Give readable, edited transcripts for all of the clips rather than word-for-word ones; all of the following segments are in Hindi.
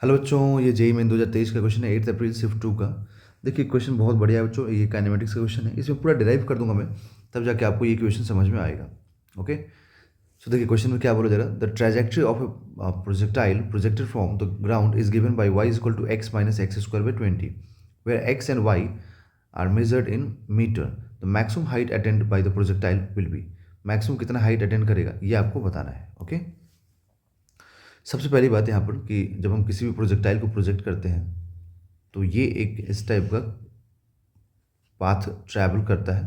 हेलो बच्चों, ये जेई मेन 2023 का क्वेश्चन है 8 अप्रैल शिफ्ट 2 का। देखिए क्वेश्चन बहुत बढ़िया है बच्चों, ये काइनेमेटिक्स का क्वेश्चन है। इसमें पूरा डिराइव कर दूंगा मैं, तब जाके आपको ये क्वेश्चन समझ में आएगा। ओके, सो देखिए क्वेश्चन में क्या बोला जा रहा है। The trajectory of a projectile projected from the ground is given by y equal to x minus x square by 20, where x and y are measured in metre. The maximum height attained by the projectile will be. Maximum कितना हाइट अटेंड करेगा ये आपको बताना है। ओके, सबसे पहली बात यहाँ पर कि जब हम किसी भी प्रोजेक्टाइल को प्रोजेक्ट करते हैं तो ये एक इस टाइप का पाथ ट्रैवल करता है,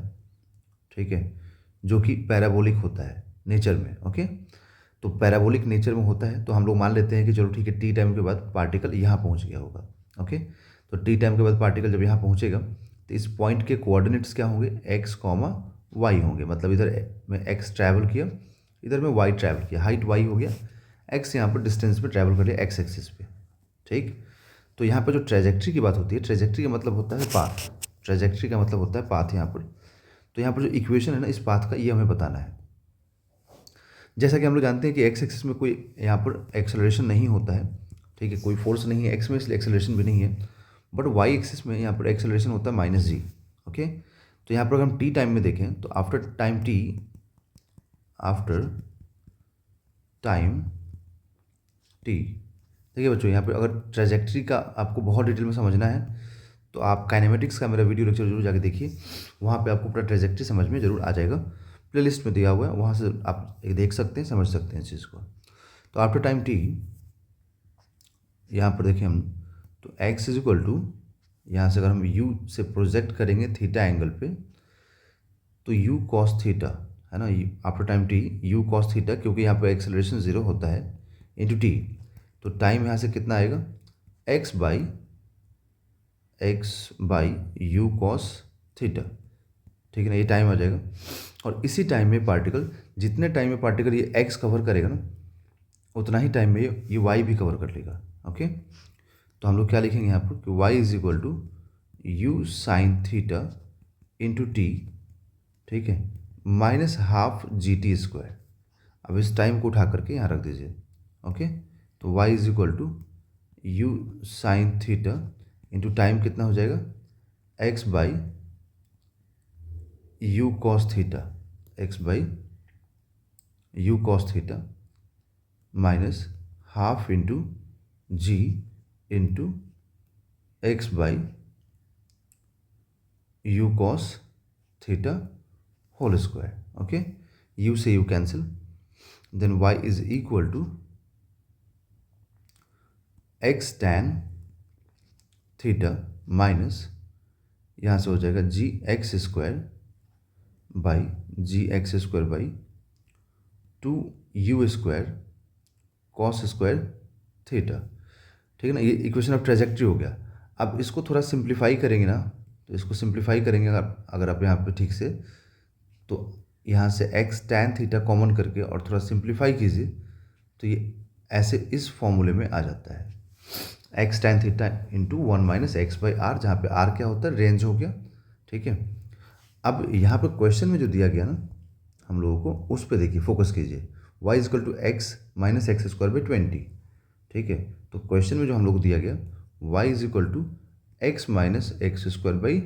ठीक है, जो कि पैराबोलिक होता है नेचर में। ओके, तो पैराबोलिक नेचर में होता है तो हम लोग मान लेते हैं कि चलो ठीक है, टी टाइम के बाद पार्टिकल यहाँ पहुँच गया होगा। ओके, तो टी टाइम के बाद पार्टिकल जब यहाँ पहुँचेगा तो इस पॉइंट के कोऑर्डिनेट्स क्या होंगे, एक्स कॉमा वाई होंगे। मतलब इधर में एक्स ट्रैवल किया, इधर में वाई ट्रैवल किया, हाइट वाई हो गया, एक्स यहाँ पर डिस्टेंस पे ट्रैवल कर लिया एक्स एक्सिस पे। ठीक, तो यहाँ पर जो ट्रेजेक्ट्री की बात होती है, ट्रेजेक्ट्री का मतलब होता है पाथ। ट्रेजेक्ट्री का मतलब होता है पाथ यहाँ पर। तो यहाँ पर जो इक्वेशन है ना इस पाथ का, ये हमें बताना है। जैसा कि हम लोग जानते हैं कि एक्स एक्सिस में कोई यहाँ पर एक्सेलरेशन नहीं होता है, ठीक है, कोई फोर्स नहीं है एक्स में, इसलिए एक्सेलरेशन भी नहीं है। बट वाई एक्सिस में यहाँ पर एक्सेलरेशन होता है माइनस जी। ओके, तो यहाँ पर अगर हम टी टाइम में देखें तो आफ्टर टाइम टी, देखिए बच्चों, यहाँ पे अगर ट्रेजेक्ट्री का आपको बहुत डिटेल में समझना है तो आप काइनेमेटिक्स का मेरा वीडियो लेक्चर जरूर जाके देखिए, वहाँ पे आपको पूरा ट्रेजेक्ट्री समझ में जरूर आ जाएगा। प्लेलिस्ट में दिया हुआ है, वहाँ से आप देख सकते हैं, समझ सकते हैं इस चीज़ को। तो आफ्टर टाइम टी, यहाँ पर देखें हम, तो एक्स इज इक्वल टू, यहाँ से अगर हम यू से प्रोजेक्ट करेंगे थीटा एंगल पे, तो यू कॉस थीटा है ना, after time T U cos theta, क्योंकि यहाँ पर एक्सेलरेशन जीरो होता है, इंटू टी। तो टाइम यहाँ से कितना आएगा, x by u cos theta, ठीक है ना, ये टाइम आ जाएगा। और इसी टाइम में पार्टिकल, जितने टाइम में पार्टिकल ये एक्स कवर करेगा ना, उतना ही टाइम में ये वाई भी कवर कर लेगा। ओके, तो हम लोग क्या लिखेंगे यहाँ पर कि y is equal to u sine theta into t, ठीक है, minus half g t square. अब इस टाइम को उठा करके यहाँ रख दीजिए। ओके, तो y is equal to u sine theta into time कितना हो जाएगा, x by u cos theta, x by u cos theta minus half into g into x by u cos theta whole square. Okay, u से u cancel, then y is equal to x tan theta minus, यहाँ से हो जाएगा g x square by g x square by two u square cos square theta. ठीक है ना, ये इक्वेशन ऑफ ट्रेजेक्ट्री हो गया। अब इसको थोड़ा सिंप्लीफाई करेंगे ना, तो इसको सिंप्लीफाई करेंगे अगर आप यहाँ पे ठीक से, तो यहाँ से एक्स टैन थीटा कॉमन करके और थोड़ा सिंप्लीफाई कीजिए, तो ये ऐसे इस फॉर्मूले में आ जाता है, x tan theta into one minus x by r, जहाँ पे आर क्या होता है, रेंज हो गया। ठीक है, अब यहाँ पे क्वेश्चन में जो दिया गया ना हम लोगों को, उस पर देखिए, फोकस कीजिए, y equal to x minus x square by 20। ठीक है, तो क्वेश्चन में जो हम लोग को दिया गया y is equal to x minus x square by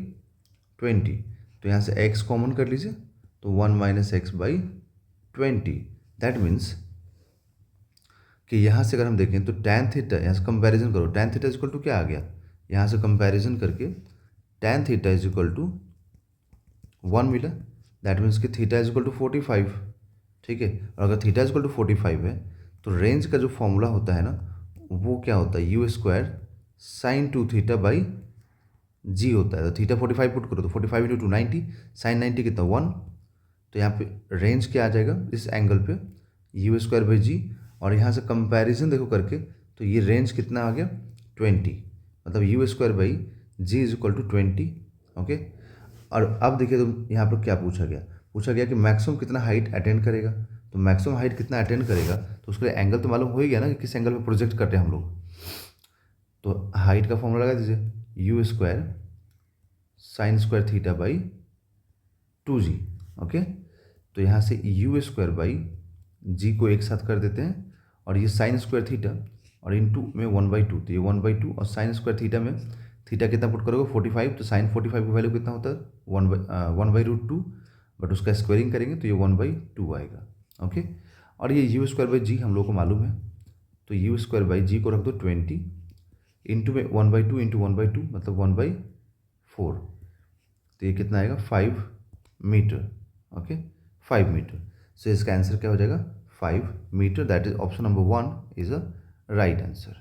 20, तो यहाँ से x कॉमन कर लीजिए, तो 1 minus x by 20। That means कि यहाँ से अगर हम देखें तो tan थीटा, यहाँ से कंपैरिजन करो, tan theta is equal to क्या आ गया, यहाँ से कंपैरिजन करके tan theta is equal to 1 मिला। दैट मीन्स कि थीटा इज इक्वल टू 45। ठीक है, और अगर थीटा इज इक्वल टू 45 है तो रेंज का जो फॉर्मूला होता है ना, वो क्या होता है, u square sine 2 theta by g होता है। तो थीटा 45 पुट करो तो 45 इंटू 2 90, साइन 90 कितना 1, तो यहाँ पे रेंज क्या आ जाएगा इस एंगल पे, यू स्क्वायर बाई जी, और यहाँ से कंपैरिजन देखो करके तो ये रेंज कितना आ गया 20, मतलब u square by g is equal to 20। Okay, और अब देखिए तो यहाँ पर क्या पूछा गया कि मैक्सिमम कितना हाइट अटेंड करेगा। तो मैक्सिमम हाइट कितना अटेंड करेगा, तो उसके लिए एंगल तो मालूम हो ही गया ना कि किस एंगल पे प्रोजेक्ट करते हैं हम लोग। तो हाइट का फॉर्मूला लगा दीजिए, you square sine square theta by 2g। Okay, तो यहाँ से यू स्क्वायर बाई जी को एक साथ कर देते हैं, और ये साइन स्क्वायर थीटा और इंटू में 1/2, तो ये 1/2 और साइन स्क्वायर थीटा में थीटा कितना पुट करोगे 45, तो साइन 45 की वैल्यू कितना होता है 1/√2, बट उसका स्क्वायरिंग करेंगे तो ये 1/2 आएगा। ओके, और ये यू स्क्वायर बाई जी हम लोग को मालूम है, तो यू स्क्वायर बाई जी को रख दो 20 इंटू में 1/2 इंटू 1/2 मतलब 1/4, तो ये कितना आएगा 5 मीटर। Okay, 5 metre. सो इसका आंसर क्या हो जाएगा 5 metre. That is option number 1 is a right answer.